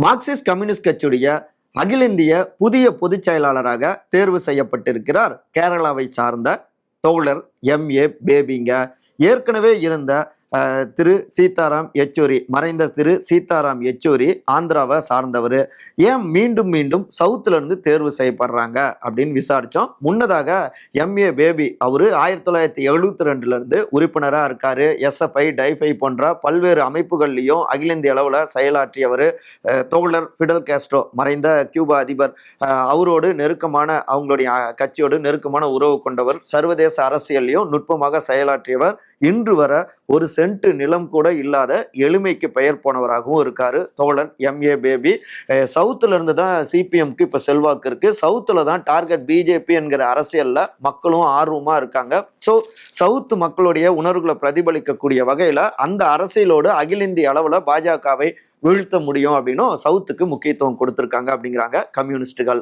Marxist communist கட்சியுடைய அகில இந்திய புதிய பொதுச் செயலாளராக தேர்வு செய்யப்பட்டிருக்கிறார் கேரளாவை சார்ந்த தோழர் MA பேபிங்க. ஏற்கனவே இருந்த திரு சீதாராம் யெச்சூரி, மறைந்த திரு சீதாராம் யெச்சூரி ஆந்திராவை சார்ந்தவர். ஏன் மீண்டும் மீண்டும் சவுத்துல இருந்து தேர்வு செய்யப்படுறாங்க அப்படின்னு விசாரிச்சோம். முன்னதாக MA பேபி அவரு 1972 இருந்து உறுப்பினராக இருக்காரு. SFI, டைஃபை போன்ற பல்வேறு அமைப்புகள்லையும் அகில இந்திய அளவில் செயலாற்றியவர். தோழர் ஃபிடல் காஸ்ட்ரோ, மறைந்த கியூபா அதிபர், அவரோடு நெருக்கமான, அவங்களுடைய கட்சியோடு நெருக்கமான உறவு கொண்டவர். சர்வதேச அரசியலையும் நுட்பமாக செயலாற்றியவர். இன்று வர ஒரு சென்ட் நிலம் கூட இல்லாத எளிமைக்கு பெயர் போனவராகவும் இருக்காரு தோழர் MA பேபி. சவுத்துல இருந்து தான் CPMக்கு இப்ப செல்வாக்கு இருக்கு. சவுத்துல தான் டார்கெட் BJP என்கிற அரசியல்ல மக்களும் ஆர்வமா இருக்காங்க. ஸோ சவுத் மக்களுடைய உணர்வுகளை பிரதிபலிக்கக்கூடிய வகையில அந்த அரசியலோடு அகில இந்திய அளவுல பாஜகவை வீழ்த்த முடியும் அப்படின்னும் சவுத்துக்கு முக்கியத்துவம் கொடுத்திருக்காங்க அப்படிங்கிறாங்க கம்யூனிஸ்டுகள்.